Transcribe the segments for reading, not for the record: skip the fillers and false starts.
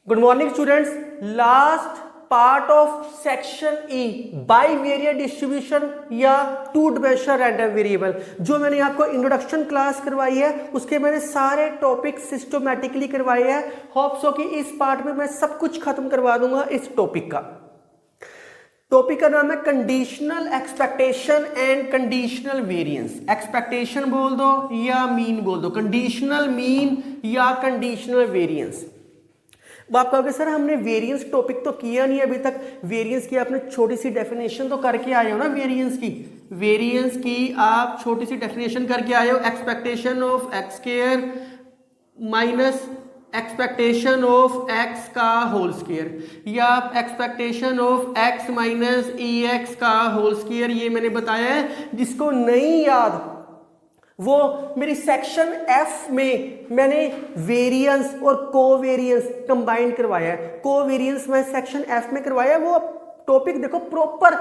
Good morning students. Last part of section E bivariate distribution या two dimensional random variable, जो मैंने आपको introduction class करवाई है उसके मैंने सारे टॉपिक सिस्टमैटिकली करवाए हैं। होप सो कि इस पार्ट में मैं सब कुछ खत्म करवा दूंगा। इस टॉपिक का नाम है conditional expectation and conditional variance. Expectation बोल दो या मीन बोल दो, कंडीशनल मीन या कंडीशनल वेरिएंस। अब आप कहोगे सर हमने वेरिएंस टॉपिक तो किया नहीं अभी तक। वेरिएंस की आपने छोटी सी डेफिनेशन तो करके आए हो ना। वेरिएंस की आप छोटी सी डेफिनेशन करके आए हो। Expectation of x square minus expectation of X का होल स्क्वायर, या expectation of x minus E x का होल स्क्वायर, ये मैंने बताया है। जिसको नहीं याद वो मेरी सेक्शन एफ में मैंने वेरिएंस और कोवेरिएंस कंबाइन करवाया है। कोवेरिएंस मैं सेक्शन एफ में करवाया है। वो टॉपिक देखो प्रॉपर,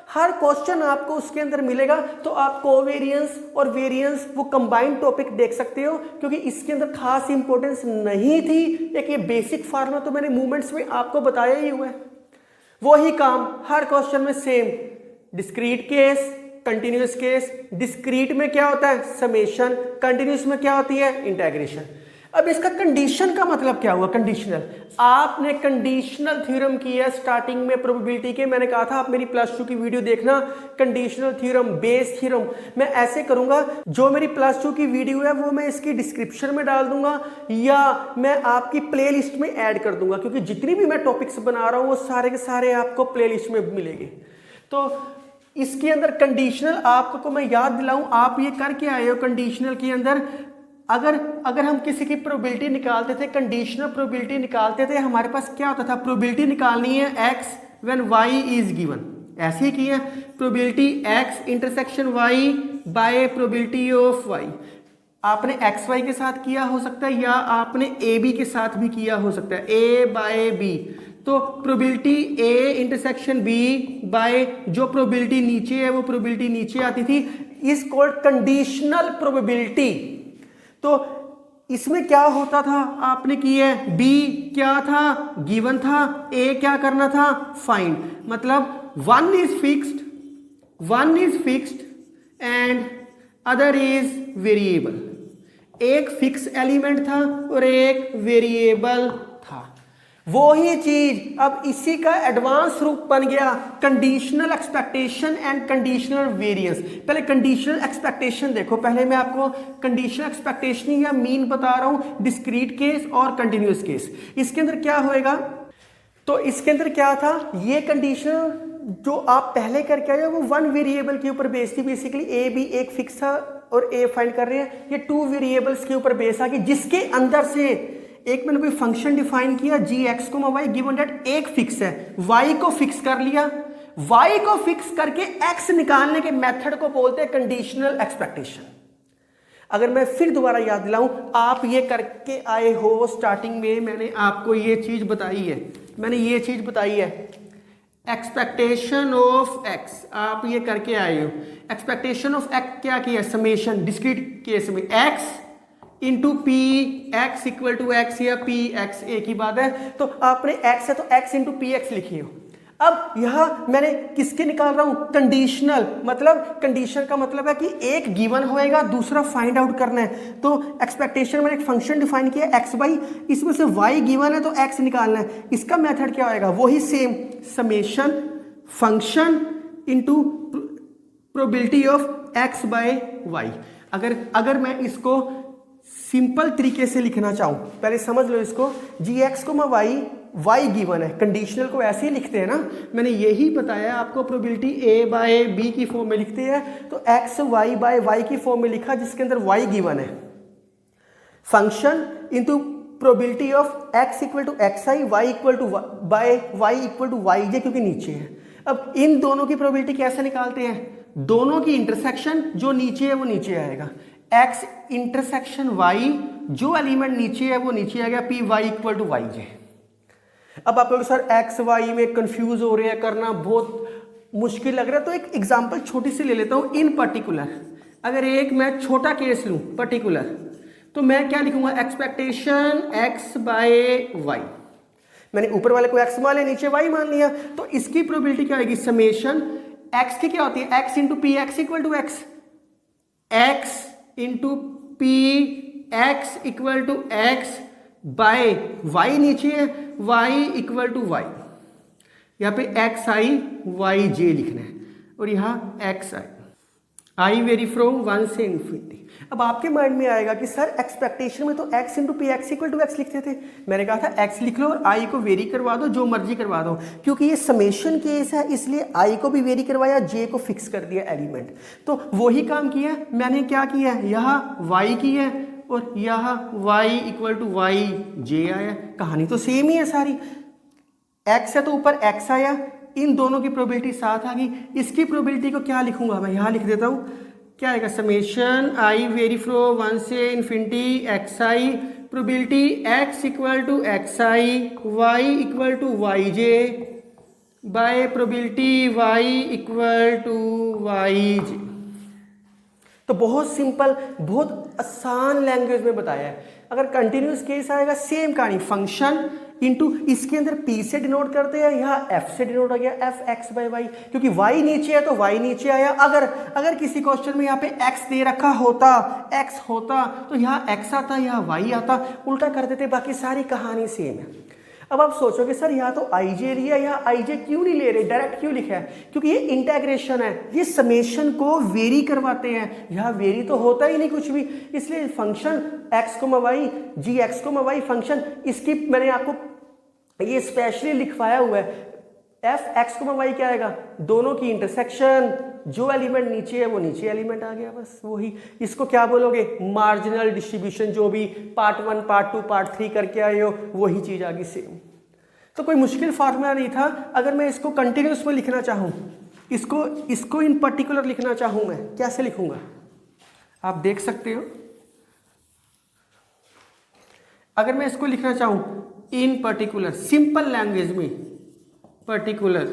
हर क्वेश्चन आपको उसके अंदर मिलेगा, तो आप कोवेरिएंस और वेरिएंस वो कंबाइंड टॉपिक देख सकते हो, क्योंकि इसके अंदर खास इंपॉर्टेंस नहीं थी। एक ये बेसिक फार्मूला तो मैंने मूवमेंट्स में आपको बताया ही हुआ है। वही काम हर क्वेश्चन में same. Discrete case, continuous case. Discrete में क्या होता है? समेशन। कंटिन्यूअस में क्या होती है? इंटीग्रेशन। अब इसका कंडीशन का मतलब क्या हुआ? कंडीशनल। आपने कंडीशनल थ्योरम किया स्टार्टिंग में प्रोबेबिलिटी के। मैंने कहा था आप मेरी +2 की वीडियो देखना, कंडीशनल थ्योरम, बेस थ्योरम। मैं ऐसे करूंगा, जो मेरी +2 की वीडियो है वो मैं इसकी डिस्क्रिप्शन में डाल दूंगा या मैं आपकी प्लेलिस्ट में ऐड कर दूंगा, क्योंकि जितनी भी मैं टॉपिक्स बना रहा हूं वो सारे के सारे आपको प्लेलिस्ट में मिलेंगे। तो इसके अंदर कंडीशनल आपको मैं याद दिलाऊं, आप ये करके आए हो। कंडीशनल के अंदर अगर हम किसी की प्रोबेबिलिटी निकालते थे, कंडीशनल प्रोबेबिलिटी निकालते थे, हमारे पास क्या होता था? प्रोबेबिलिटी निकालनी है x when y is given. ऐसे ही किया probability x intersection y bye probability of y। आपने एक्स वाई के साथ किया हो सकता है, या आपने ए बी के साथ भी किया हो सकता है, ए बाय बी। तो probability A intersection B by जो प्रोबेबिलिटी नीचे है वो प्रोबेबिलिटी नीचे आती थी, इज कॉल्ड कंडीशनल प्रोबेबिलिटी। तो इसमें क्या होता था? आपने किया है, बी क्या था? गिवन था। ए क्या करना था? फाइंड। मतलब one is fixed and other is variable. एक फिक्स एलिमेंट था और एक वेरिएबल था। वो ही चीज अब इसी का एडवांस रूप बन गया, conditional expectation and conditional variance. पहले कंडीशनल एक्सपेक्टेशन देखो। पहले मैं आपको कंडीशनल एक्सपेक्टेशन या मीन बता रहा हूं, डिस्क्रीट केस और कंटिन्यूअस केस। इसके अंदर क्या होएगा? तो इसके अंदर क्या था? ये कंडीशनल जो आप पहले करके आए हो वो वन वेरिएबल के ऊपर बेस थी। बेसिकली ए बी एक फिक्स था और ए फाइंड कर रहे हैं। ये टू वेरिएबल्स के ऊपर बेस आ गई, जिसके अंदर से एक मैंने कोई फंक्शन डिफाइन किया जी एक्स को वाई, गिवन डेट एक फिक्स है, वाई को फिक्स कर लिया। वाई को फिक्स करके एक्स निकालने के मेथड को बोलते हैं कंडीशनल एक्सपेक्टेशन। अगर मैं फिर दोबारा याद दिलाऊं, आप ये करके आए हो स्टार्टिंग में, मैंने आपको ये चीज बताई है, एक्सपेक्टेशन ऑफ एक्स। आप ये करके आए हो। एक्सपेक्टेशन ऑफ एक्स क्या किया? समेशन। डिस्क्रीट केस में X into P X equal to X या पी एक्स, एक ही बात है। तो आपने एक्स है तो एक्स इंटू पी एक्स लिखी हो। अब यहां मैंने किसके निकाल रहा हूं? कंडीशनल। मतलब कंडीशन का मतलब है कि एक गिवन होएगा, दूसरा फाइंड आउट करना है। तो एक्सपेक्टेशन मैंने एक फंक्शन डिफाइन किया एक्स वाई, इसमें से वाई गिवन है तो एक्स निकालना है। इसका मेथड क्या होएगा? वही same, summation function into probability of X by Y. अगर मैं इसको सिंपल तरीके से लिखना चाहूं, पहले समझ लो इसको, जी एक्स को वाई गिवन है। कंडीशनल को ऐसे ही लिखते हैं ना, मैंने यही बताया आपको। प्रोबेबिलिटी ए बाय बी की फॉर्म में लिखते हैं, तो एक्स वाई बाय वाई की फॉर्म में लिखा, जिसके अंदर वाई गिवन है। Function into probability of X equal to X I, Y equal to by Y equal to Y J, क्योंकि नीचे है। अब इन दोनों की प्रोबेबिलिटी कैसे निकालते हैं? दोनों की इंटरसेक्शन, जो नीचे है वो नीचे आएगा। एक्स इंटरसेक्शन वाई, जो एलिमेंट नीचे है वो नीचे आएगा, P Y equal to Y J. अब आप लोग सर एक्स वाई में कंफ्यूज हो रहे हैं, करना बहुत मुश्किल लग रहा है, तो एक एग्जांपल छोटी सी ले लेता हूं। इन पर्टिकुलर अगर एक मैं छोटा केस लूं पर्टिकुलर, तो मैं क्या लिखूंगा? Expectation X by Y. मैंने ऊपर वाले को x मान लिया, नीचे y मान लिया, तो इसकी प्रोबेबिलिटी क्या आएगी, समेशन x की क्या होती है, x into P X equal to X, x into P X equal to X by y नीचे है, y इक्वल टू y, यहाँ पे एक्स आई वाई जे लिखना है और यहाँ एक्स आई वेरी फ्रॉम 1 से इन्फिनिटी। अब आपके माइंड में आएगा कि सर एक्सपेक्टेशन में तो x into P X equal to X लिखते थे। मैंने कहा था x लिख लो और i को वेरी करवा दो, जो मर्जी करवा दो, क्योंकि ये समेशन केस है इसलिए i को भी वेरी करवाया, j को फिक्स कर दिया एलिमेंट। तो वही काम किया मैंने, क्या किया, यहाँ y की है और यहाँ y इक्वल टू वाई जे आया। कहानी तो सेम ही है सारी, x है तो ऊपर x आया, इन दोनों की प्रोबेबिलिटी साथ आ गई। इसकी प्रोबेबिलिटी को क्या लिखूंगा मैं, यहाँ लिख देता हूँ, क्या आएगा, समेशन आई वेरी फ्रॉम 1 से infinity X I, probability x equal to X I, Y equal to Y J by probability y equal to Y J. तो बहुत सिंपल, बहुत आसान लैंग्वेज में बताया है। अगर कंटिन्यूस केस आएगा सेम कहानी, फंक्शन इनटू इसके अंदर p से डिनोट करते हैं, यहाँ f से डिनोट हो गया, f x बाई वाई, क्योंकि y नीचे है तो y नीचे आया। अगर किसी क्वेश्चन में यहाँ पे x दे रखा होता, x होता तो यहाँ x आता, यहाँ y आता, उल्टा कर देते, बाकी सारी कहानी सेम है। अब आप सोचोगे सर यहाँ तो आई जे लिया, यहाँ आई जे क्यों नहीं ले रहे, डायरेक्ट क्यों लिखा है, क्योंकि ये इंटेग्रेशन है, ये समेशन को वेरी करवाते हैं, यहाँ वेरी तो होता ही नहीं कुछ भी, इसलिए फंक्शन x कोमा वाई, जी एक्स कोमा वाई फंक्शन, इसकी मैंने आपको ये स्पेशली लिखवाया हुआ है, एफ एक्स कोमा वाई क्या आएगा, दोनों की इंटरसेक्शन, जो एलिमेंट नीचे है वो नीचे एलिमेंट आ गया, बस वही। इसको क्या बोलोगे, मार्जिनल डिस्ट्रीब्यूशन, जो भी पार्ट 1 पार्ट 2 पार्ट 3 करके आए हो वही चीज आ गई सेम। तो कोई मुश्किल फार्मूला नहीं था। अगर मैं इसको कंटिन्यूस में लिखना चाहूँ, इसको इन पर्टिकुलर लिखना चाहूँ, मैं कैसे लिखूंगा आप देख सकते हो। अगर मैं इसको लिखना चाहूँ इन पर्टिकुलर, सिंपल लैंग्वेज में पर्टिकुलर,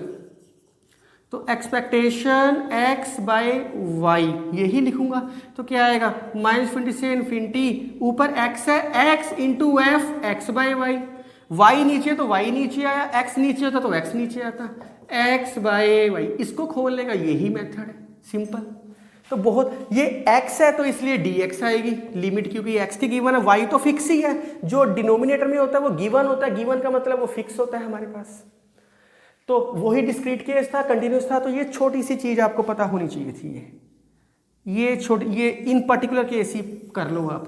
तो एक्सपेक्टेशन x बाय वाई यही लिखूंगा। तो क्या आएगा, -20 से इन्फिनिटी, ऊपर x है, x into F X by Y, y नीचे तो y नीचे आया, x नीचे होता तो x नीचे आता, x बाय वाई। इसको खोलने का यही मेथड है, सिंपल। तो बहुत, ये x है तो इसलिए dx आएगी लिमिट, क्योंकि x की गिवन है, y तो फिक्स ही है, जो डिनोमिनेटर में होता है वो गिवन होता है, गिवन का मतलब वो फिक्स होता है हमारे पास। तो वही डिस्क्रीट केस था, कंटिन्यूस था, तो ये छोटी सी चीज आपको पता होनी चाहिए थी। ये इन पर्टिकुलर केस ही कर लो आप,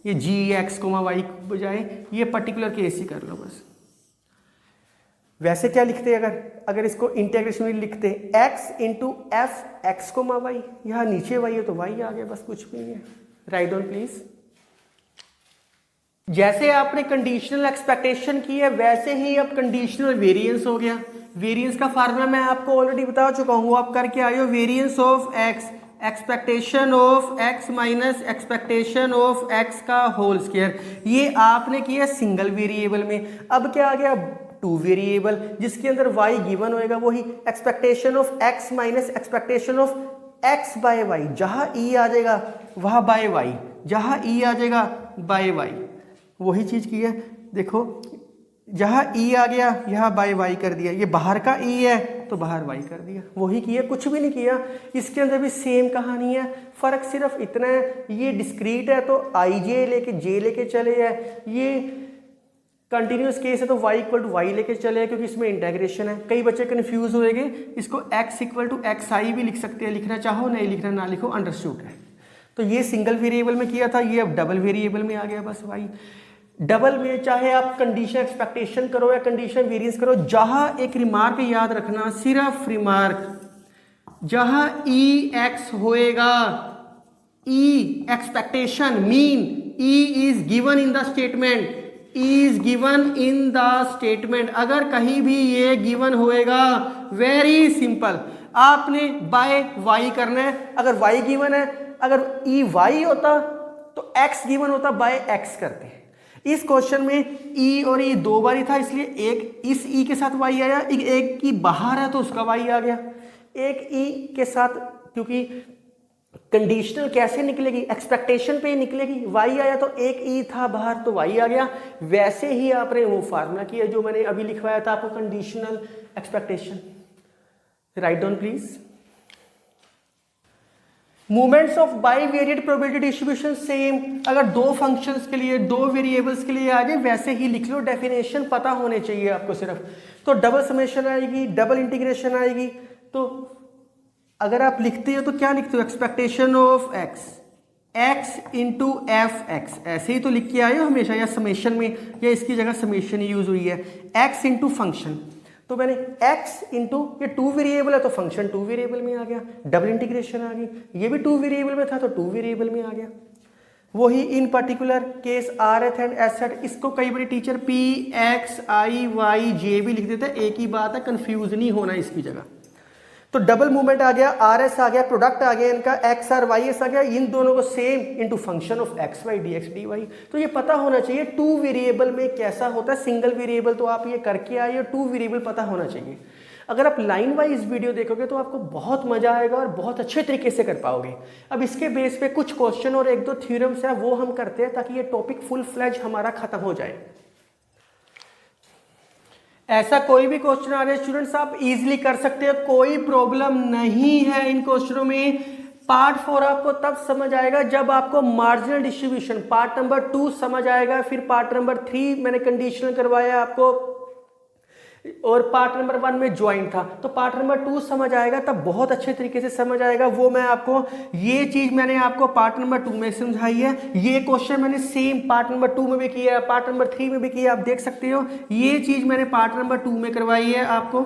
ये जी एक्स कोमा वाई बजाय ये पर्टिकुलर केस ही कर लो बस। वैसे क्या लिखते हैं, अगर इसको इंटीग्रेशन में लिखते हैं x into F X comma Y, यहाँ नीचे y है तो y आ गया, बस कुछ भी नहीं है। Write down please. जैसे आपने कंडीशनल एक्सपेक्टेशन की है वैसे ही अब कंडीशनल वेरिएंस हो गया। वेरिएंस का फार्मूला मैं आपको ऑलरेडी बता चुका हूं, आप करके आए हो, variance of x, expectation of x minus expectation of X का होल स्क्वायर। ये आपने किया सिंगल वेरिएबल में। अब क्या आ गया, 2 वेरिएबल, जिसके अंदर y गिवन होएगा, वही expectation of x minus expectation of x by Y, जहां e आ जाएगा वहां बाय वाई, जहां e आ जाएगा बाय वाई, वही चीज की है। देखो जहां e आ गया यहाँ बाय वाई कर दिया, ये बाहर का e है तो बाहर y कर दिया, वही किया, कुछ भी नहीं किया। इसके अंदर भी सेम कहानी है, फर्क सिर्फ इतना है, ये डिस्क्रीट है तो आई जे लेके जे लेके चले है, ये कंटिन्यूस केस है तो y इक्वल टू वाई लेके चले, क्योंकि इसमें इंटेग्रेशन है। कई बच्चे कंफ्यूज होएंगे, इसको x इक्वल टू एक्स आई भी लिख सकते हैं, लिखना चाहो नहीं लिखना ना लिखो, अंडरस्टूड है। तो ये सिंगल वेरिएबल में किया था, ये अब डबल वेरिएबल में आ गया बस भाई। डबल में चाहे आप कंडीशन एक्सपेक्टेशन करो या कंडीशन वेरिएंस करो, जहां एक रिमार्क याद रखना, सिर्फ रिमार्क, जहां ई एक्स होएगा, E expectation mean E is given in the statement, is given in the statement. अगर कहीं भी ये गिवन होएगा, वेरी सिंपल, आपने बाय वाई करना है। अगर वाई गिवन है, अगर ई वाई होता तो एक्स गिवन होता, बाय एक्स करते हैं। इस क्वेश्चन में ई और ई 2 बार ही था, इसलिए एक इस ई के साथ वाई आया, एक की बाहर है तो उसका वाई आ गया, एक ई के साथ, क्योंकि कंडीशनल कैसे निकलेगी, एक्सपेक्टेशन पे ही निकलेगी। y आया तो एक ई था बाहर तो y आ गया, वैसे ही आपने वो फार्मूला किया जो मैंने अभी लिखवाया था आपको, conditional expectation. Write down please. Movements of bivariate probability distribution same, अगर दो फंक्शंस के लिए, दो वेरिएबल्स के लिए आ जाए वैसे ही लिख लो, डेफिनेशन पता होने चाहिए आपको सिर्फ। तो डबल समेशन आएगी, डबल इंटीग्रेशन आएगी। तो अगर आप लिखते हो तो क्या लिखते हो, expectation of x, x into F x, ऐसे ही तो लिख के आए हो हमेशा, या समेशन में, या इसकी जगह समेशन यूज हुई है, एक्स इंटू फंक्शन। तो मैंने x इंटू, ये 2 वेरिएबल है तो फंक्शन 2 वेरिएबल में आ गया, डबल इंटीग्रेशन आ गई, ये भी 2 वेरिएबल में था तो 2 वेरिएबल में आ गया। वही इन पर्टिकुलर केस आर एथ एंड एस एट, इसको कई बार teacher p x i y j भी लिख देता है, एक ही बात है, कंफ्यूज नहीं होना इसकी जगह। तो डबल मूवमेंट आ गया, आर एस आ गया, प्रोडक्ट आ गया इनका, एक्स आर वाई एस आ गया, इन दोनों को same into function of X Y D X D Y. तो ये पता होना चाहिए 2 वेरिएबल में कैसा होता है, सिंगल वेरिएबल तो आप ये करके आए, 2 वेरिएबल पता होना चाहिए। अगर आप लाइन वाइज वीडियो देखोगे तो आपको बहुत मजा आएगा और बहुत अच्छे तरीके से कर पाओगे। अब इसके बेस पे कुछ क्वेश्चन और 1-2 थ्योरम्स है वो हम करते हैं ताकि ये टॉपिक फुल फ्लैज हमारा खत्म हो जाए। ऐसा कोई भी क्वेश्चन आ रहा है स्टूडेंट्स आप इजीली कर सकते हो, कोई प्रॉब्लम नहीं है इन क्वेश्चनों में। पार्ट 4 आपको तब समझ आएगा जब आपको मार्जिनल डिस्ट्रीब्यूशन पार्ट नंबर 2 समझ आएगा, फिर पार्ट नंबर 3 मैंने कंडीशनल करवाया आपको, और पार्ट नंबर 1 में ज्वाइंट था, तो पार्ट नंबर 2 समझ आएगा, तब बहुत अच्छे तरीके से समझ आएगा। वो मैं आपको, ये चीज मैंने आपको पार्ट नंबर 2 में समझाई है, ये क्वेश्चन मैंने सेम पार्ट नंबर 2 में भी किया है, पार्ट नंबर 3 में भी किया, आप देख सकते हो। ये चीज मैंने पार्ट नंबर 2 में करवाई है आपको,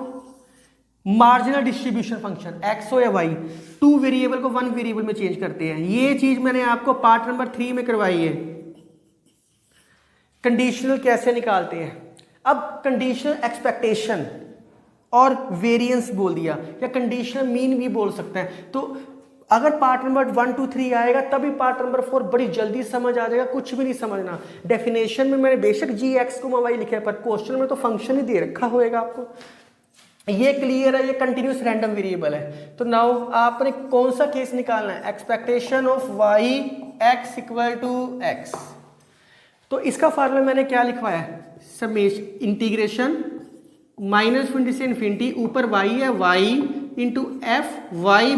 मार्जिनल डिस्ट्रीब्यूशन फंक्शन एक्स हो या वाई, 2 वेरिएबल को 1 वेरिएबल में चेंज करते हैं, ये चीज मैंने आपको पार्ट नंबर 3 में करवाई है। कंडीशनल कैसे निकालते हैं, अब कंडीशनल एक्सपेक्टेशन और वेरिएंस बोल दिया, या कंडीशनल मीन भी बोल सकते हैं। तो अगर पार्ट नंबर 1, 2, 3 आएगा तभी पार्ट नंबर 4 बड़ी जल्दी समझ आ जाएगा, कुछ भी नहीं समझना। डेफिनेशन में मैंने बेशक जी एक्स को वाई लिखा है, पर क्वेश्चन में तो फंक्शन ही दे रखा होएगा आपको। ये क्लियर है, ये कंटिन्यूस रैंडम वेरिएबल है। तो नाउ आपने कौन सा केस निकालना है, expectation of Y X equal to X. तो इसका फार्मूला मैंने क्या लिखवाया है, समेशन इंटीग्रेशन -∞ से इन्फिनिटी, ऊपर y है y into F Y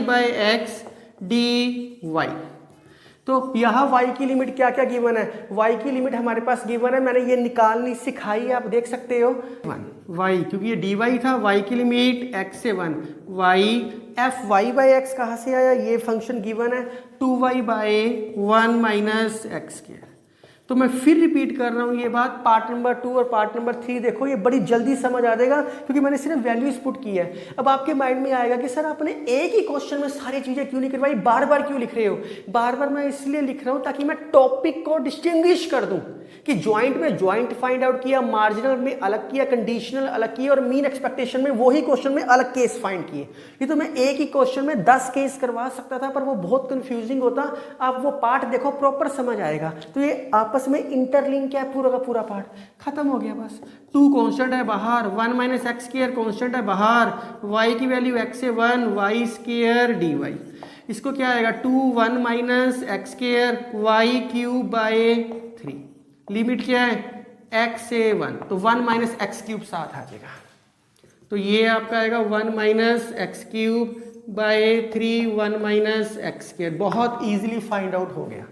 by X D Y. तो यहाँ y की लिमिट क्या क्या गिवन है, y की लिमिट हमारे पास गिवन है, मैंने ये निकालनी सिखाई है, आप देख सकते हो। 1 y, क्योंकि ये dy था, y की लिमिट x से 1, y F Y by X कहाँ से आया, ये फंक्शन गिवन है 2y by 1 minus x square. तो मैं फिर रिपीट कर रहा हूँ ये बात, पार्ट नंबर 2 और पार्ट नंबर 3 देखो, ये बड़ी जल्दी समझ आ जाएगा क्योंकि मैंने सिर्फ वैल्यूज पुट की है। अब आपके माइंड में आएगा कि सर आपने एक ही क्वेश्चन में सारी चीजें क्यों नहीं करवाई, बार बार क्यों लिख रहे हो। बार बार मैं इसलिए लिख रहा हूँ ताकि मैं टॉपिक को डिस्टिंग्विश कर दूं कि ज्वाइंट में ज्वाइंट फाइंड आउट किया, मार्जिनल में अलग किया, कंडीशनल अलग किया, और मीन एक्सपेक्टेशन में वही क्वेश्चन में अलग केस फाइंड किए। ये तो मैं एक ही क्वेश्चन में 10 केस करवा सकता था, पर वो बहुत कंफ्यूजिंग होता। आप वो पार्ट देखो, प्रॉपर समझ आएगा। तो ये आपस में इंटरलिंक क्या है, पूरा का पूरा पार्ट खत्म हो गया बस। 2 कांस्टेंट है बाहर, 1 माइनस एक्स स्क्वायर कांस्टेंट है बाहर, y की वैल्यू x से 1 y स्क्वायर dy। इसको क्या आएगा 2 1 minus x square y cube by 3, limit क्या है x से 1, तो 1 माइनस एक्स क्यूब साथ आ जाएगा। तो ये आपका आएगा 1 minus x cube by 3 1 minus x square. बहुत इजीली फाइंड आउट हो गया।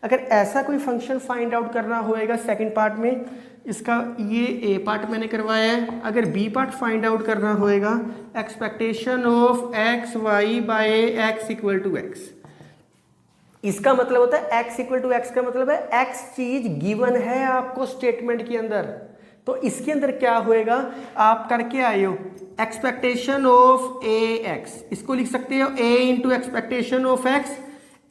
अगर ऐसा कोई फंक्शन फाइंड आउट करना होएगा सेकंड पार्ट में, इसका ये ए पार्ट मैंने करवाया है। अगर बी पार्ट फाइंड आउट करना होएगा, expectation of X Y by X equal to X. इसका मतलब होता है एक्स इक्वल टू एक्स का मतलब है एक्स चीज गिवन है आपको स्टेटमेंट के अंदर। तो इसके अंदर क्या होएगा, आप करके आए हो एक्सपेक्टेशन ऑफ ए एक्स, इसको लिख सकते हो ए इंटू एक्सपेक्टेशन ऑफ एक्स।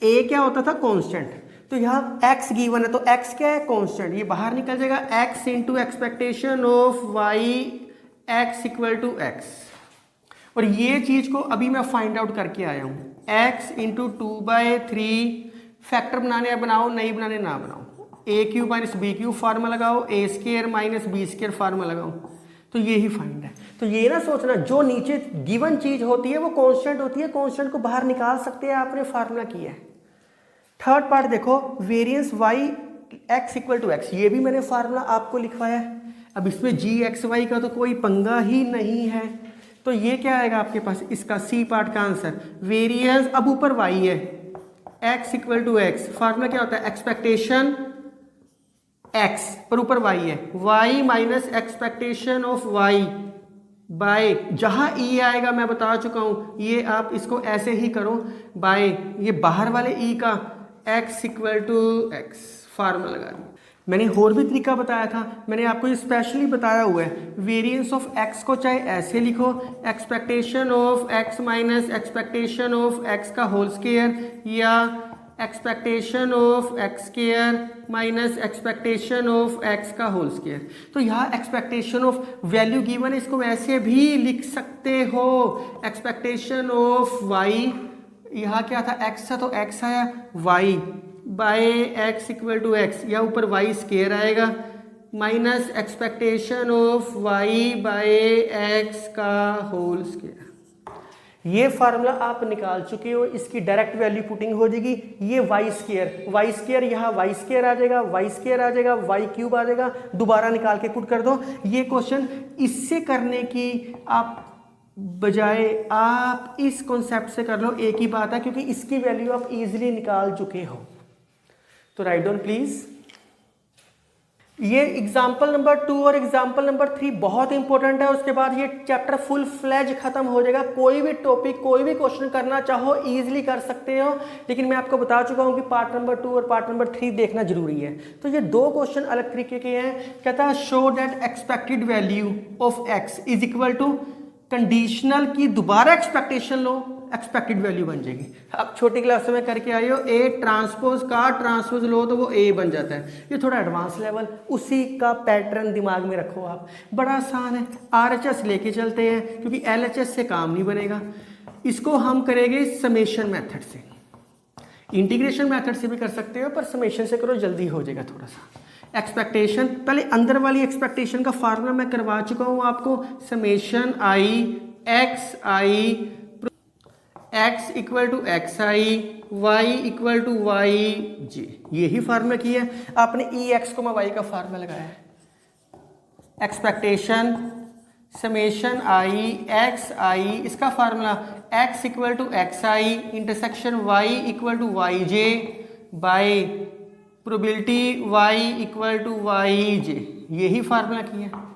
ए क्या होता था, कॉन्स्टेंट, तो यहाँ x गिवन है तो x क्या है, कांस्टेंट, ये बाहर निकल जाएगा x into expectation of y x equal to X. और ये चीज को अभी मैं फाइंड आउट करके आया हूँ, x इंटू 2/3। फैक्टर बनाने बनाओ, नहीं बनाने ना बनाओ, a cube minus B cube formula लगाओ, a square minus B square formula लगाओ। तो ये ही फाइंड है। तो ये ना सोचना जो नीचे गिवन चीज होती है वो कांस्टेंट होती है, कांस्टेंट को बाहर निकाल सकते हैं, आपने फार्मूला किया है। थर्ड पार्ट देखो, variance Y X equal to X, ये भी मैंने फार्मूला आपको लिखवाया है। अब इसमें जी एक्स वाई का तो कोई पंगा ही नहीं है, तो ये क्या आएगा आपके पास, इसका सी पार्ट का आंसर वेरिएंस, अब ऊपर वाई है, X equal to X, formula क्या होता है एक्सपेक्टेशन एक्स, पर ऊपर वाई है, Y minus expectation of Y by, जहां ई आएगा मैं बता चुका हूं, ये आप इसको ऐसे ही करो बाय ये बाहर वाले ई का X equal to X, formula लगा दिया। मैंने और भी तरीका बताया था, मैंने आपको ये स्पेशली बताया हुआ है, वेरिएंस ऑफ एक्स को चाहे ऐसे लिखो, expectation of x minus expectation of X का होल स्क्वायर, या expectation of x square minus expectation of X का होल स्क्वायर। तो यहाँ एक्सपेक्टेशन ऑफ वैल्यू गिवन है, इसको वैसे भी लिख सकते हो, एक्सपेक्टेशन ऑफ वाई, यहाँ क्या था एक्स था तो एक्स आया, Y by X equal to X, या ऊपर वाई स्क्वायर आएगा, minus expectation of Y by X का होल स्क्वायर। ये फार्मूला आप निकाल चुके हो, इसकी डायरेक्ट वैल्यू पुटिंग हो जाएगी, ये वाई स्क्वायर यहाँ वाई स्क्वायर आ जाएगा, वाई स्क्वायर आ जाएगा, वाई क्यूब आ जाएगा, दोबारा निकाल के पुट कर दो। ये क्वेश्चन इससे करने की आप बजाय आप इस कॉन्सेप्ट से कर लो, एक ही बात है, क्योंकि इसकी वैल्यू आप इजीली निकाल चुके हो। तो राइट डाउन प्लीज। ये एग्जाम्पल नंबर 2 और एग्जाम्पल नंबर 3 बहुत इंपॉर्टेंट है, उसके बाद ये चैप्टर फुल फ्लैज खत्म हो जाएगा। कोई भी टॉपिक कोई भी क्वेश्चन करना चाहो इजीली कर सकते हो, लेकिन मैं आपको बता चुका हूं कि पार्ट नंबर 2 और पार्ट नंबर 3 देखना जरूरी है। तो ये दो क्वेश्चन अलग तरीके के हैं। कहता है so that expected value of X is equal to, conditional की दोबारा एक्सपेक्टेशन लो, एक्सपेक्टेड वैल्यू बन जाएगी। अब छोटी क्लास में करके आए हो, ए ट्रांसपोज का ट्रांसपोज लो तो वो ए बन जाता है। ये थोड़ा एडवांस लेवल, उसी का पैटर्न दिमाग में रखो आप, बड़ा आसान है। आरएचएस लेके चलते हैं क्योंकि एलएचएस से काम नहीं बनेगा। इसको हम करेंगे समेशन मेथड से, इंटीग्रेशन मेथड से भी कर सकते हो, पर समेशन से करो जल्दी हो जाएगा थोड़ा सा। एक्सपेक्टेशन, पहले अंदर वाली एक्सपेक्टेशन का फार्मूला मैं करवा चुका हूं आपको, summation I X I X equal to X I Y equal to Y G, यही फार्मूला किया है आपने। ई एक्स को मैं वाई का फार्मूला लगाया है, expectation summation I X I, इसका formula X equal to X I intersection Y equal to Y J by probability Y equal to Y J, यही फार्मूला किया।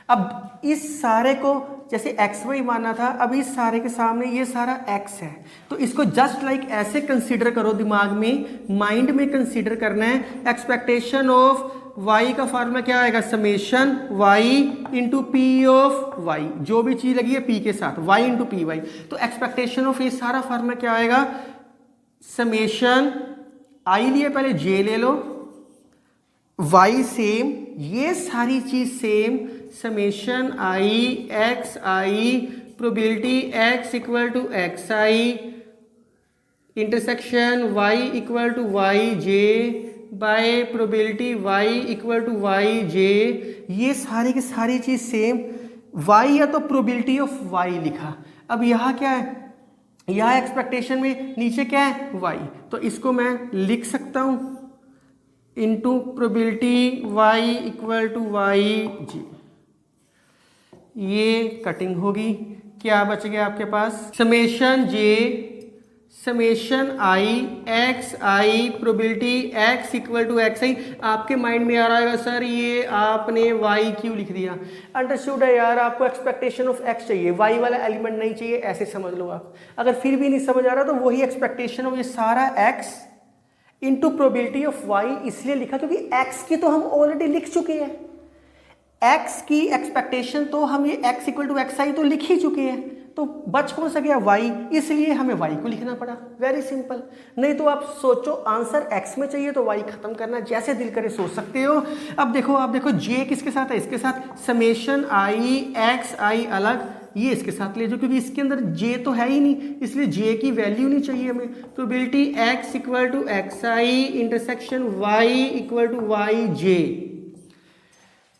अब इस सारे को जैसे एक्स वाई माना था, अब इस सारे के सामने ये सारा एक्स है, तो इसको जस्ट लाइक ऐसे कंसीडर करो, दिमाग में माइंड में कंसीडर करना है। एक्सपेक्टेशन ऑफ वाई का फार्मूला क्या आएगा, summation Y into P of Y, जो भी चीज लगी है पी के साथ, वाई इंटू पी वाई। तो एक्सपेक्टेशन ऑफ ये सारा फार्मूला क्या आएगा, समेशन आई लिए पहले जे ले लो, वाई सेम, ये सारी चीज same, summation I X I probability X equal to X I intersection Y equal to Y J by probability Y equal to Y J, ये सारी की सारी चीज सेम। वाई या तो प्रोबेबिलिटी ऑफ वाई लिखा, अब यहाँ क्या है, यहाँ एक्सपेक्टेशन में नीचे क्या है वाई, तो इसको मैं लिख सकता हूं into probability Y equal to Y G, ये कटिंग होगी, क्या बच गया आपके पास, summation J summation I X I probability X equal to X I. आपके माइंड में आ रहा है सर ये आपने वाई क्यों लिख दिया, अंडरस्टूड है यार, आपको एक्सपेक्टेशन ऑफ एक्स चाहिए, वाई वाला एलिमेंट नहीं चाहिए, ऐसे समझ लो आप। अगर फिर भी नहीं समझ आ रहा तो वही एक्सपेक्टेशन ऑफ ये सारा X into probability of Y इसलिए लिखा क्योंकि एक्स की तो हम ऑलरेडी लिख चुके हैं, एक्स की एक्सपेक्टेशन तो हम ये एक्स इक्वल टू एक्स आई तो लिख ही चुके हैं, तो बच कौन सा गया वाई, इसलिए हमें वाई को लिखना पड़ा, वेरी सिंपल। नहीं तो आप सोचो आंसर एक्स में चाहिए तो वाई खत्म करना, जैसे दिल करे सोच सकते हो। अब देखो आप देखो जे किसके साथ है, इसके साथ, समेशन आई एक्स आई अलग, ये इसके साथ ले जाओ क्योंकि इसके अंदर जे तो है ही नहीं, इसलिए जे की वैल्यू नहीं चाहिए हमें। Probability X equal to X I intersection Y equal to Y J.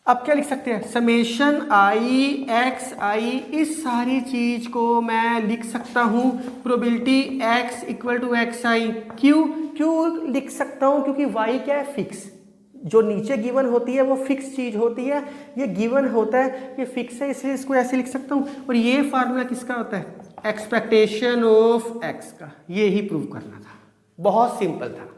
अब क्या लिख सकते हैं, समेशन आई एक्स आई, इस सारी चीज को मैं लिख सकता हूं probability X equal to X I. क्यों लिख सकता हूं, क्योंकि वाई क्या है, फिक्स। जो नीचे गिवन होती है वो फिक्स चीज होती है, ये गिवन होता है, ये फिक्स है, इसलिए इसको ऐसे लिख सकता हूं। और ये फार्मूला किसका होता है, एक्सपेक्टेशन ऑफ एक्स का, ये ही प्रूव करना था, बहुत सिंपल था।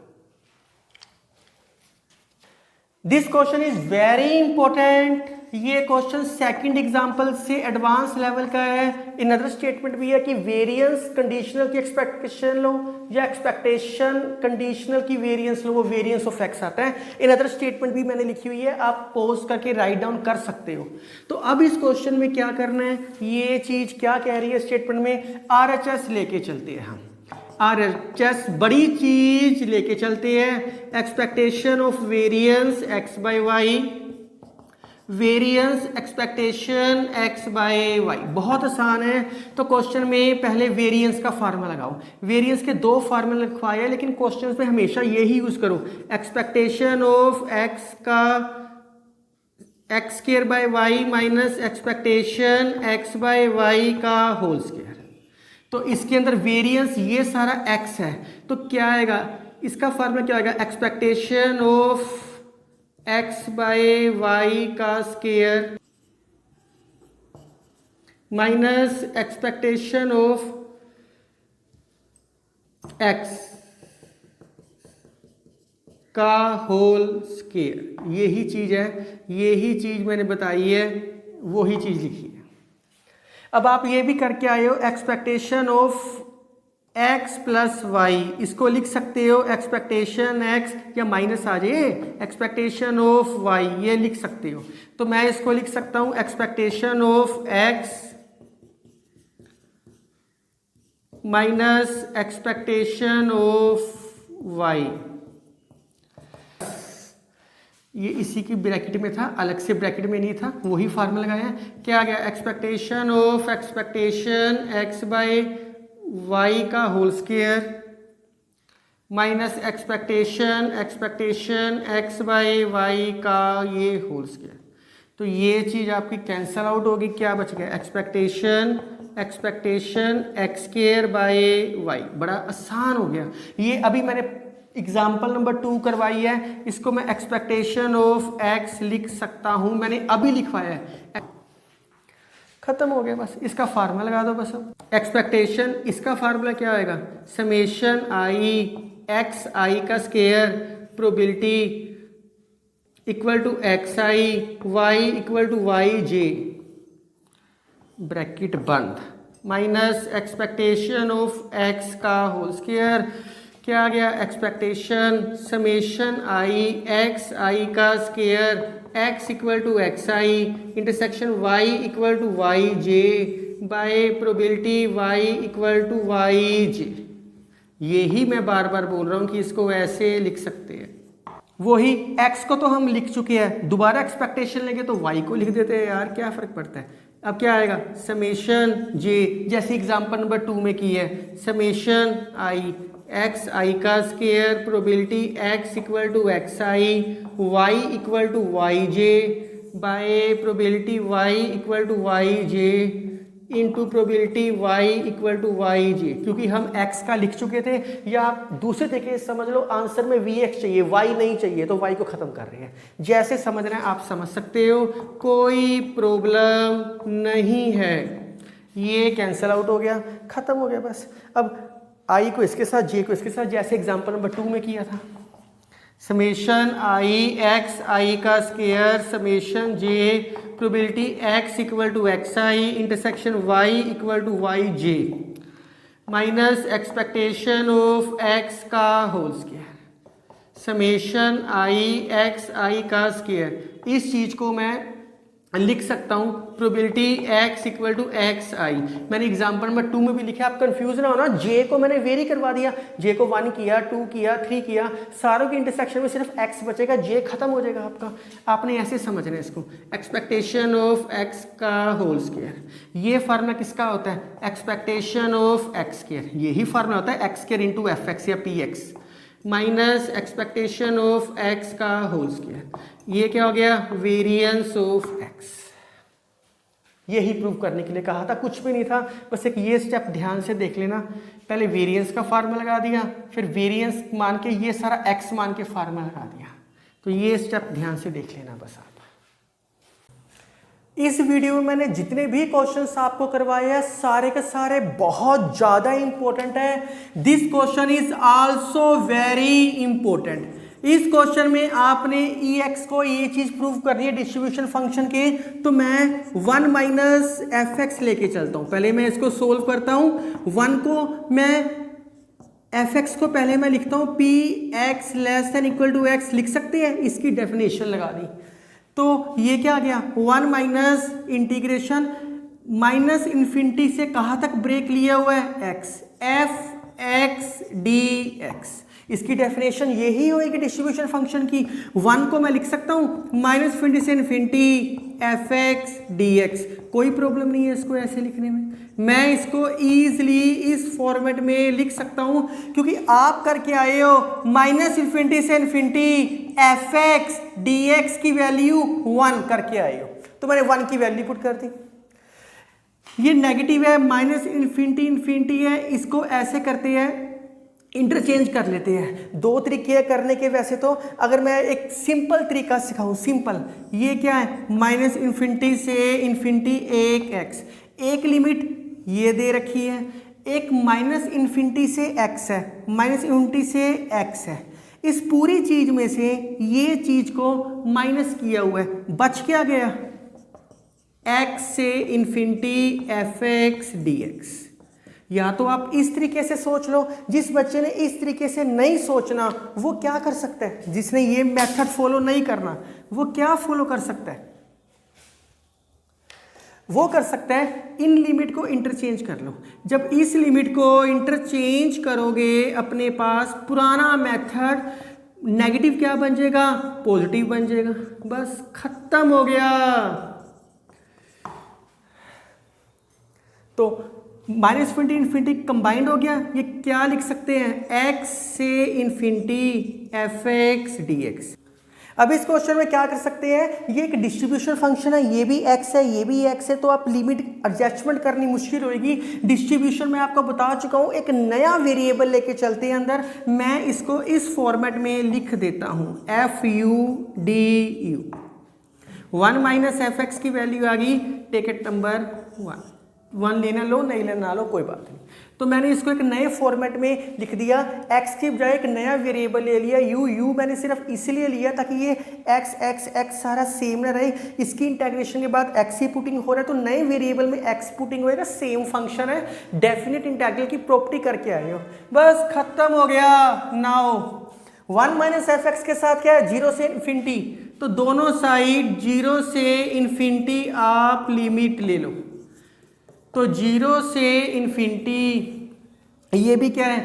This question is very important. ये क्वेश्चन सेकंड एग्जांपल से एडवांस लेवल का है। इन अदर स्टेटमेंट भी है कि वेरिएंस कंडीशनल की एक्सपेक्टेशन लो या एक्सपेक्टेशन कंडीशनल की वेरिएंस लो, वो वेरिएंस ऑफ एक्स आता है। इन अदर स्टेटमेंट भी मैंने लिखी हुई है, आप पॉज करके राइट डाउन कर सकते हो। तो अब इस क्वेश्चन में क्या करना है, ये चीज क्या कह रही है स्टेटमेंट में, RHS लेके चलते हैं हम, RHS बड़ी चीज लेके चलते हैं, expectation of variance x by Y, variance expectation x by Y. बहुत आसान है। तो क्वेश्चन में पहले वेरिएंस का फार्मूला लगाओ। वेरिएंस के दो फार्मूला लिखवाए हैं, लेकिन क्वेश्चन में हमेशा यही यूज करो, एक्सपेक्टेशन ऑफ x का X square by Y minus expectation x by Y का होल स्क्वायर। तो इसके अंदर वेरिएंस ये सारा x है, तो क्या आएगा, इसका फार्मूला क्या आएगा, expectation of x by Y का square minus expectation of x का होल स्क्वायर। यही चीज है, यही चीज मैंने बताई है, वही चीज लिखी है। अब आप ये भी करके आए हो, expectation of x plus Y, इसको लिख सकते हो एक्सपेक्टेशन x, या माइनस आ जाए एक्सपेक्टेशन ऑफ y, ये लिख सकते हो। तो मैं इसको लिख सकता हूं expectation of x minus expectation of y। ये इसी की ब्रैकेट में था, अलग से ब्रैकेट में नहीं था, वही फार्मूला लगाया है। क्या आ गया, expectation of expectation x by Y का whole square minus expectation expectation x by Y का ये होल स्क्वायर। तो ये चीज आपकी कैंसल आउट होगी, क्या बच गया, expectation expectation X square by Y. बड़ा आसान हो गया ये। अभी मैंने एग्जाम्पल नंबर 2 करवाई है, इसको मैं एक्सपेक्टेशन ऑफ x लिख सकता हूं, मैंने अभी लिखवाया है, खत्म हो गया बस। इसका फार्मूला लगा दो बस। अब एक्सपेक्टेशन, इसका फार्मूला क्या आएगा, समेशन आई एक्स आई का square probability equal to X I Y equal to Y J, bracket बंद, माइनस एक्सपेक्टेशन ऑफ x का होल स्क्वायर। क्या आ गया, expectation summation I X I का square x equal to X I intersection y equal to Y J by probability y equal to Y J. यही मैं बार बार बोल रहा हूँ कि इसको ऐसे लिख सकते हैं। वही x को तो हम लिख चुके हैं, दोबारा एक्सपेक्टेशन लेंगे तो y को लिख देते हैं यार, क्या फर्क पड़ता है। अब क्या आएगा, समेशन j, जैसे एग्जांपल नंबर 2 में की है, समेशन आई एक्स आई का square probability x equal to X I Y equal to Y J by probability y equal to Y J into probability y equal to Y J. क्योंकि हम x का लिख चुके थे, या आप दूसरे तरीके से समझ लो, आंसर में vx चाहिए, y नहीं चाहिए, तो y को ख़त्म कर रहे हैं। जैसे समझ रहे हैं आप समझ सकते हो, कोई प्रॉब्लम नहीं है। ये कैंसिल आउट हो गया, ख़त्म हो गया बस। अब i को इसके साथ, j को इसके साथ, जैसे एग्जाम्पल नंबर 2 में किया था, समेशन आई एक्स आई का square summation J probability x equal to X I intersection y equal to Y J minus expectation of x का whole square summation I X I का square. इस चीज को मैं लिख सकता हूं probability x equal to X I. मैंने एग्जांपल नंबर 2 में भी लिखा, आप कंफ्यूज ना हो ना, j को मैंने वेरी करवा दिया, j को 1 किया, 2 किया, 3 किया, सारों के इंटरसेक्शन में सिर्फ x बचेगा, j खत्म हो जाएगा आपका। आपने ऐसे समझना है इसको, एक्सपेक्टेशन ऑफ x का होल स्क्वायर। ये फार्मूला किसका होता है, एक्सपेक्टेशन ऑफ x स्क्वायर। यही फार्मूला होता है x square into F X या P X. Minus expectation of X का होल स्क्वायर। ये क्या हो गया, वेरिएंस ऑफ एक्स। यही प्रूव करने के लिए कहा था, कुछ भी नहीं था, बस एक ये स्टेप ध्यान से देख लेना। पहले वेरिएंस का फार्मूला लगा दिया, फिर वेरिएंस मान के ये सारा एक्स मान के फार्मूला लगा दिया। तो ये स्टेप ध्यान से देख लेना बस आप। इस वीडियो में मैंने जितने भी क्वेश्चंस आपको करवाए हैं सारे के सारे बहुत ज्यादा इंपॉर्टेंट है। This question is also very important. इस क्वेश्चन में आपने ई एक्स को ये चीज प्रूव करनी है डिस्ट्रीब्यूशन फंक्शन के, तो मैं 1 माइनस एफ एक्स लेके चलता हूं। पहले मैं इसको सोल्व करता हूं। 1 को मैं एफ एक्स को पहले मैं लिखता हूं P X less than equal to X, लिख सकते हैं, इसकी डेफिनेशन लगा दी। तो ये क्या आ गया, 1 माइनस इंटीग्रेशन माइनस इन्फिनिटी से कहाँ तक ब्रेक लिया हुआ है, x, F x D x. इसकी डेफिनेशन यही होगी डिस्ट्रीब्यूशन फंक्शन की। 1 को मैं लिख सकता हूँ माइनस इन्फिनिटी से infinity F x D x, कोई प्रॉब्लम नहीं है इसको ऐसे लिखने में। मैं इसको ईजिली इस फॉर्मेट में लिख सकता हूँ क्योंकि आप करके आए हो माइनस इन्फिनिटी से infinity F x D x की वैल्यू 1 करके आए हो, तो मैंने 1 की वैल्यू पुट कर दी। ये नेगेटिव है, माइनस इन्फिनिटी इन्फिनिटी है, इसको ऐसे करते हैं, इंटरचेंज कर लेते हैं। दो तरीके करने के वैसे तो, अगर मैं एक सिंपल तरीका सिखाऊं, सिंपल, ये क्या है, माइनस इन्फिनिटी से इन्फिनिटी एक एक्स, एक लिमिट ये दे रखी है, एक माइनस इन्फिनिटी से एक्स है, माइनस इन्फिनिटी से एक्स है। इस पूरी चीज में से ये चीज को माइनस किया हुआ है, बच क्या गया, एक्स से infinity F x D x. या तो आप इस तरीके से सोच लो, जिस बच्चे ने इस तरीके से नहीं सोचना वो क्या कर सकता है, जिसने ये मेथड फॉलो नहीं करना वो क्या फॉलो कर सकता है, वो कर सकता है इन लिमिट को इंटरचेंज कर लो। जब इस लिमिट को इंटरचेंज करोगे अपने पास, पुराना मेथड नेगेटिव क्या बन जाएगा, पॉजिटिव बन जाएगा, बस खत्म हो गया। तो माइनस इन्फिनिटी इन्फिनिटी कंबाइंड हो गया, ये क्या लिख सकते हैं, एक्स से infinity F x D x. अब इस क्वेश्चन में क्या कर सकते हैं, ये एक डिस्ट्रीब्यूशन फंक्शन है, ये भी एक्स है ये भी एक्स है, तो आप लिमिट एडजस्टमेंट करनी मुश्किल होगी। डिस्ट्रीब्यूशन में आपको बता चुका हूं, एक नया वेरिएबल लेके चलते हैं अंदर। मैं इसको इस फॉर्मेट में लिख देता हूं, F U D you. 1 minus F x की वैल्यू आ गई, टेक इट नंबर 1 लेना लो नहीं लेना ना लो कोई बात नहीं। तो मैंने इसको एक नए फॉर्मेट में लिख दिया, x की बजाय एक नया वेरिएबल ले लिया u मैंने सिर्फ इसलिए लिया ताकि ये x सारा सेम ना रहे। इसकी इंटीग्रेशन के बाद x ही पुटिंग हो रहा है, तो नए वेरिएबल में x पुटिंग होएगा, सेम फंक्शन है, डेफिनेट इंटीग्रल की प्रॉपर्टी करके आए हो, बस खत्म हो गया। नाउ 1 माइनस एफ एक्स के साथ क्या है, 0 से इन्फिनिटी, तो दोनों साइड 0 से इन्फिनिटी आप लिमिट ले लो, तो 0 से इन्फिनिटी, ये भी क्या है,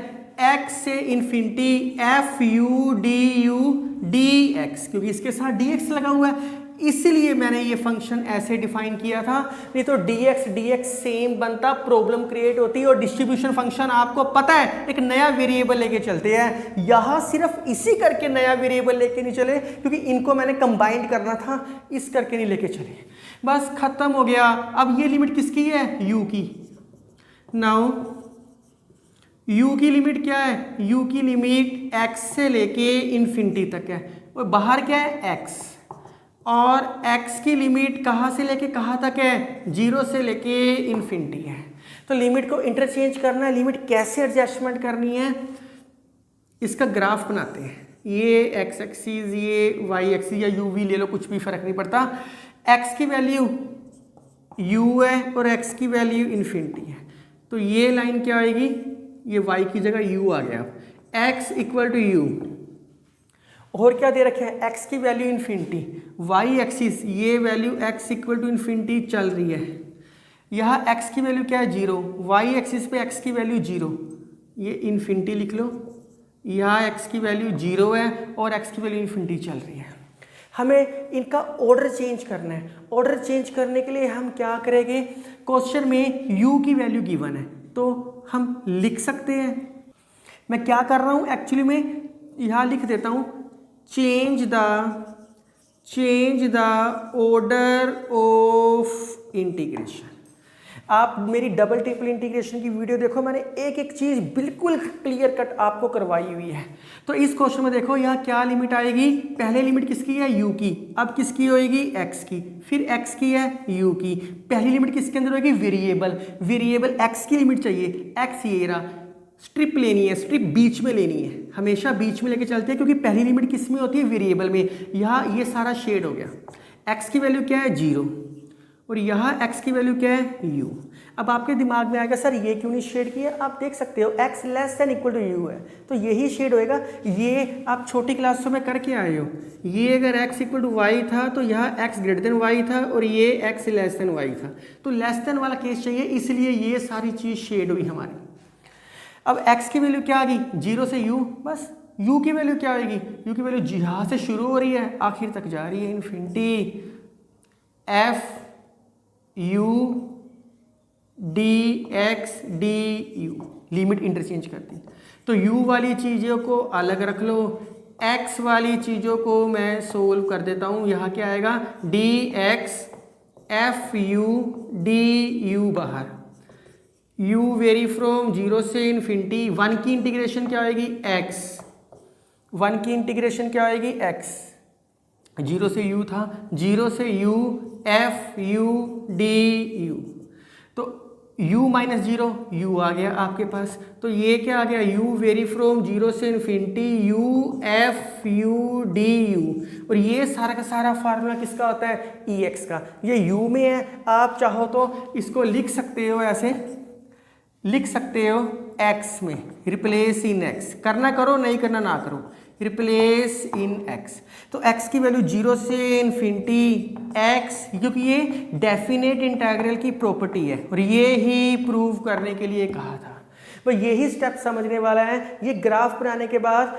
x से infinity F U D x, क्योंकि इसके साथ dx लगा हुआ है इसलिए मैंने ये फंक्शन ऐसे डिफाइन किया था, नहीं तो dx सेम बनता, प्रॉब्लम क्रिएट होती। और डिस्ट्रीब्यूशन फंक्शन आपको पता है एक नया वेरिएबल लेके चलते हैं, यहाँ सिर्फ इसी करके नया वेरिएबल लेके नहीं चले क्योंकि इनको मैंने कंबाइंड करना था, इस करके नहीं लेके चले, बस खत्म हो गया। अब ये लिमिट किसकी है, u की। नाउ u की लिमिट क्या है, u की लिमिट x से लेके इन्फिनिटी तक है, और बाहर क्या है x, और x की लिमिट कहाँ से लेके कहाँ तक है, 0 से लेके इन्फिनिटी है। तो लिमिट को इंटरचेंज करना है, लिमिट कैसे एडजस्टमेंट करनी है, इसका ग्राफ बनाते हैं। ये x एक्सिस, ये y एक्सिस, या u v ले लो, कुछ भी फर्क नहीं पड़ता। x की वैल्यू u है और x की वैल्यू इन्फिनिटी है, तो ये लाइन क्या आएगी, ये y की जगह u आ गया, x इक्वल टू u, और क्या दे रखे हैं, x की वैल्यू इन्फिनिटी, y एक्सिस ये value x equal to infinity चल रही है, यहाँ x की वैल्यू क्या है, 0, y एक्सिस पे x की वैल्यू 0, ये इन्फिनिटी लिख लो, यहाँ x की वैल्यू 0 है और x की वैल्यू इन्फिनिटी चल रही है। हमें इनका ऑर्डर चेंज करना है। ऑर्डर चेंज करने के लिए हम क्या करेंगे, क्वेश्चन में u की वैल्यू गिवन है तो हम लिख सकते हैं। मैं क्या कर रहा हूँ एक्चुअली में, यहाँ लिख देता हूँ change the order of integration. आप मेरी डबल ट्रिपल इंटीग्रेशन की वीडियो देखो, मैंने एक एक चीज़ बिल्कुल क्लियर कट आपको करवाई हुई है। तो इस क्वेश्चन में देखो यहाँ क्या लिमिट आएगी, पहले लिमिट किसकी है u की, अब किसकी होएगी x की, फिर x की है u की। पहली लिमिट किसके अंदर होगी, वेरिएबल x की लिमिट चाहिए, x ये रहा, स्ट्रिप लेनी है, स्ट्रिप बीच में लेनी है, हमेशा बीच में लेके चलते हैं क्योंकि पहली लिमिट किस में होती है, वेरिएबल में। यहाँ ये सारा शेड हो गया, x की वैल्यू क्या है 0 और यहाँ x की वैल्यू क्या है u। अब आपके दिमाग में आएगा सर ये क्यों नहीं शेड किया, आप देख सकते हो x less than equal to u है तो यही शेड होएगा। ये आप छोटी क्लासों में करके आए हो, ये अगर x इक्वल टू y था तो यहाँ x ग्रेटर देन y था और ये x लेस देन y था, तो लेस देन वाला केस चाहिए, इसलिए ये सारी चीज़ शेड हुई हमारी। अब x की वैल्यू क्या आ गई 0 से u, बस u की वैल्यू क्या आएगी, u की वैल्यू यहाँ से शुरू हो रही है आखिर तक जा रही है, infinity f u dx du, limit interchange करती। तो u वाली चीज़ों को अलग रख लो, x वाली चीज़ों को मैं सोल्व कर देता हूँ। यहाँ क्या आएगा dx f u du बाहर, u वेरी फ्रॉम 0 से इन्फिनिटी, 1 की इंटीग्रेशन क्या आएगी x, 1 की इंटीग्रेशन क्या आएगी x, 0 से u था, 0 से u f u du, तो u माइनस 0 u आ गया आपके पास, तो ये क्या आ गया u वेरी फ्रॉम 0 से infinity u f u du, और ये सारा का सारा फार्मूला किसका होता है ex का, ये u में है। आप चाहो तो इसको लिख सकते हो, ऐसे लिख सकते हो x में, रिप्लेस इन x, करना करो नहीं करना ना करो, रिप्लेस इन x। तो x की वैल्यू 0 से इन्फिनिटी x, क्योंकि ये डेफिनेट इंटीग्रल की प्रॉपर्टी है और ये ही प्रूव करने के लिए कहा था। तो यही स्टेप समझने वाला है। ये ग्राफ बनाने के बाद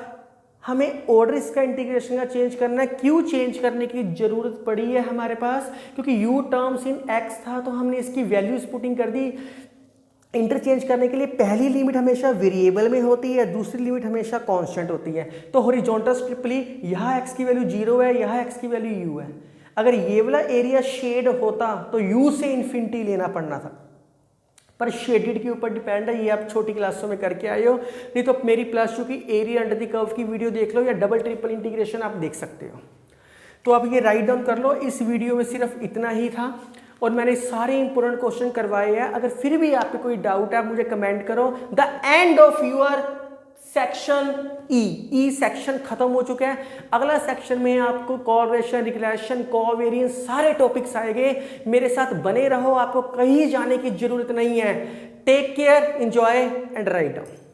हमें ऑर्डर इसका इंटीग्रेशन का चेंज करना है। क्यों चेंज करने की जरूरत पड़ी है हमारे पास, क्योंकि u टर्म्स इन x था तो हमने इसकी वैल्यूज पुटिंग कर दी। इंटरचेंज करने के लिए पहली लिमिट हमेशा वेरिएबल में होती है, दूसरी लिमिट हमेशा कांस्टेंट होती है। तो हॉरिजॉन्टल स्ट्रिपली यहाँ x की वैल्यू 0 है, यहाँ x की वैल्यू u है। अगर ये वाला एरिया शेड होता तो u से इन्फिनिटी लेना पड़ना था, पर शेडेड के ऊपर डिपेंड है। ये आप छोटी क्लासों में करके आए हो, नहीं तो मेरी प्लस 2 की एरिया अंडर द कर्व की वीडियो देख लो या डबल ट्रिपल इंटीग्रेशन आप देख सकते हो। तो आप ये राइट डाउन कर लो। इस वीडियो में सिर्फ इतना ही था और मैंने सारे इंपॉर्टेंट क्वेश्चन करवाए हैं। अगर फिर भी आपको कोई डाउट है आप मुझे कमेंट करो। The end of your section E section खत्म हो चुका है। अगला सेक्शन में आपको कोरिलेशन, रिग्रेशन, कोवेरिएंस सारे टॉपिक्स आएंगे। मेरे साथ बने रहो, आपको कहीं जाने की जरूरत नहीं है। Take care, enjoy and write down.